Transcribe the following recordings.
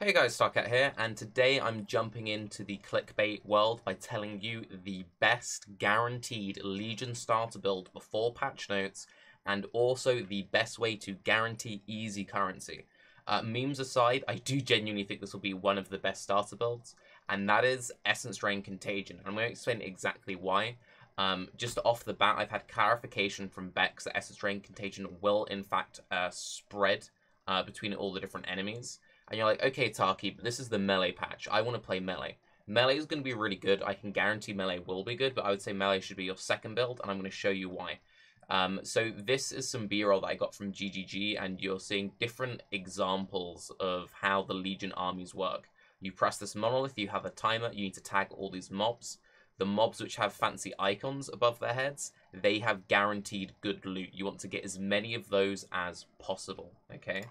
Hey guys, Tarke here, and today I'm jumping into the clickbait world by telling you the best guaranteed Legion starter build before patch notes, and also the best way to guarantee easy currency. Memes aside, I do genuinely think this will be one of the best starter builds, and that is Essence Drain Contagion. I'm going to explain exactly why. Just off the bat, I've had clarification from Bex that Essence Drain Contagion will in fact spread between all the different enemies. And you're like, okay, Tarke, but this is the melee patch. I want to play melee. Melee is going to be really good. I can guarantee melee will be good, but I would say melee should be your second build, and I'm going to show you why. So this is some B-roll that I got from GGG, and you're seeing different examples of how the Legion armies work. You press this monolith, you have a timer, you need to tag all these mobs. The mobs which have fancy icons above their heads, they have guaranteed good loot. You want to get as many of those as possible, okay?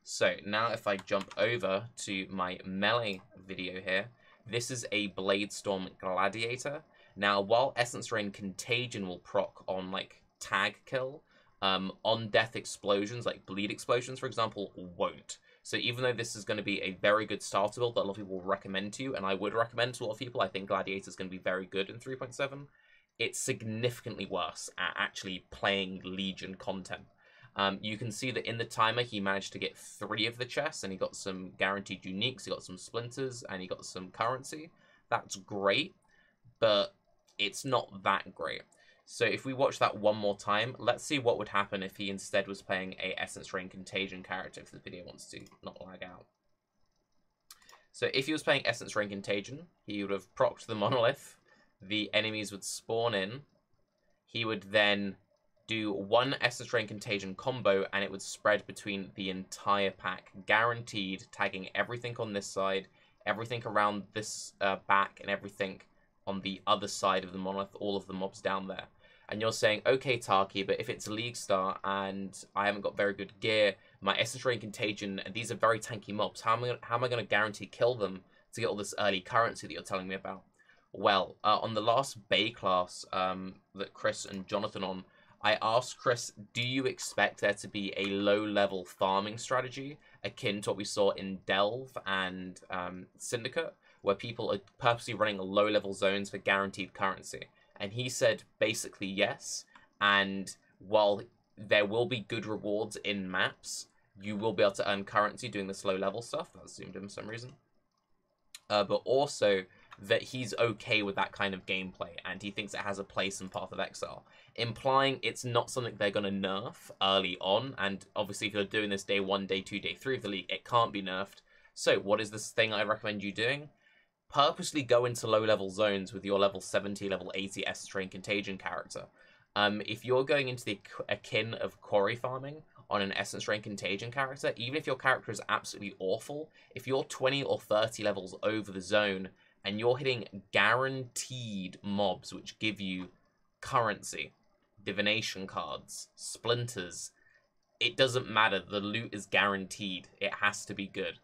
So now if I jump over to my melee video here, this is a Bladestorm Gladiator. Now while Essence Drain Contagion will proc on like tag kill, on death explosions, like bleed explosions for example, won't. So even though this is going to be a very good starter build that a lot of people will recommend to you, and I would recommend to a lot of people, I think Gladiator is going to be very good in 3.7, it's significantly worse at actually playing Legion content. You can see that in the timer, he managed to get 3 of the chests, and he got some guaranteed uniques, he got some splinters, and he got some currency. That's great, but it's not that great. So if we watch that one more time, let's see what would happen if he instead was playing a Essence Drain Contagion character, if the video wants to not lag out. So if he was playing Essence Drain Contagion, he would have procced the monolith, the enemies would spawn in, he would then do one Essence Drain Contagion combo, and it would spread between the entire pack, guaranteed, tagging everything on this side, everything around this back, and everything on the other side of the monolith, all of the mobs down there. And you're saying, okay, Tarke, but if it's a League Star and I haven't got very good gear, my Essence Drain Contagion, and these are very tanky mobs, how am I going to guarantee kill them to get all this early currency that you're telling me about? Well, on the last Bay class that Chris and Jonathan on, I asked Chris, do you expect there to be a low-level farming strategy akin to what we saw in Delve and Syndicate, where people are purposely running low-level zones for guaranteed currency? And he said basically yes, and while there will be good rewards in maps, you will be able to earn currency doing this low-level stuff. That zoomed in for some reason. But also that he's okay with that kind of gameplay, and he thinks it has a place in Path of Exile, implying it's not something they're going to nerf early on, and obviously if you're doing this day 1, day 2, day 3 of the league, it can't be nerfed. So what is this thing I recommend you doing? Purposely go into low-level zones with your level 70, level 80 Essence Drain Contagion character. If you're going into the akin of quarry farming on an Essence Drain Contagion character, even if your character is absolutely awful, if you're 20 or 30 levels over the zone, and you're hitting guaranteed mobs which give you currency, divination cards, splinters, it doesn't matter. The loot is guaranteed. It has to be good.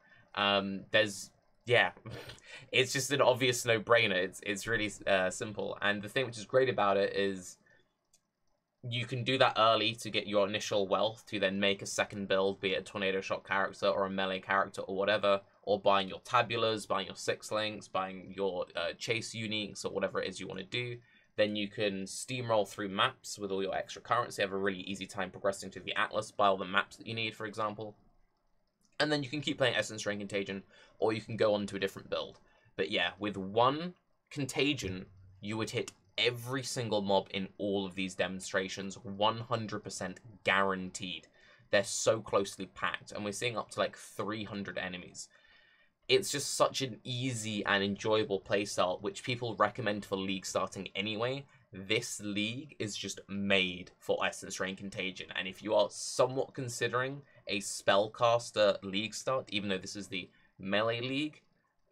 Yeah, it's just an obvious no-brainer. It's really simple. And the thing which is great about it is you can do that early to get your initial wealth to then make a second build, be it a tornado shot character or a melee character or whatever, or buying your tabulas, buying your 6 links, buying your chase uniques or whatever it is you want to do. Then you can steamroll through maps with all your extra currency, have a really easy time progressing to the Atlas, buy all the maps that you need, for example. And then you can keep playing Essence Drain Contagion, or you can go on to a different build. But yeah, with one Contagion, you would hit every single mob in all of these demonstrations, 100% guaranteed. They're so closely packed, and we're seeing up to like 300 enemies. It's just such an easy and enjoyable playstyle, which people recommend for league starting anyway. This league is just made for Essence Drain Contagion, and if you are somewhat considering a spellcaster league start, even though this is the melee league,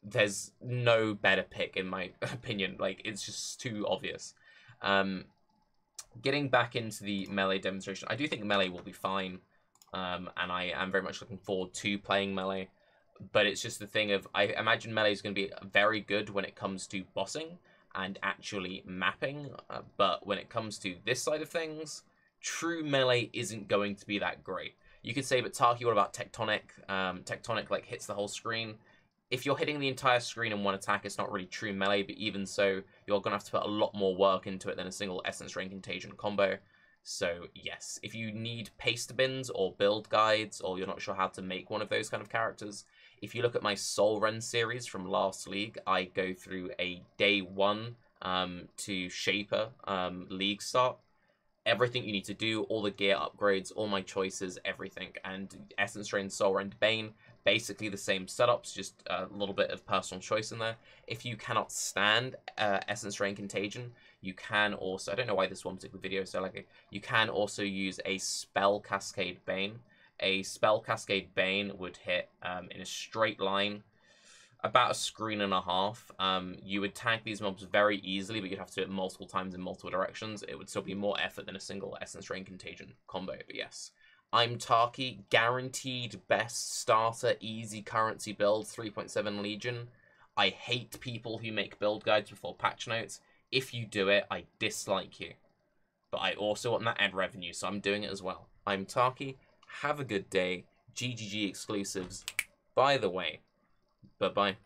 there's no better pick in my opinion. Like, it's just too obvious. Getting back into the melee demonstration, I do think melee will be fine, and I am very much looking forward to playing melee. But it's just the thing of, I imagine melee is going to be very good when it comes to bossing and actually mapping, but when it comes to this side of things, true melee isn't going to be that great. You could say, but Tarke, what about Tectonic? Tectonic like hits the whole screen. if you're hitting the entire screen in one attack, it's not really true melee, but even so, you're going to have to put a lot more work into it than a single Essence Drain Contagion combo. So yes, if you need paste bins or build guides, or you're not sure how to make one of those kind of characters, if you look at my Soul Rend series from last league, I go through a day 1 to Shaper league start. Everything you need to do, all the gear upgrades, all my choices, everything. And Essence Drain, Soul Rend, Bane, basically the same setups, just a little bit of personal choice in there. If you cannot stand Essence Drain Contagion, you can also, I don't know why this one particular video is so laggy, you can also use a Spell Cascade Bane. A Spell Cascade Bane would hit in a straight line about a screen and a half. You would tank these mobs very easily, but you'd have to do it multiple times in multiple directions. It would still be more effort than a single Essence Drain Contagion combo, but yes. I'm Tarke, guaranteed best starter, easy currency build, 3.7 Legion. I hate people who make build guides before patch notes. If you do it, I dislike you. But I also want that ad revenue, so I'm doing it as well. I'm Tarke, have a good day. GGG exclusives, by the way. Bye-bye.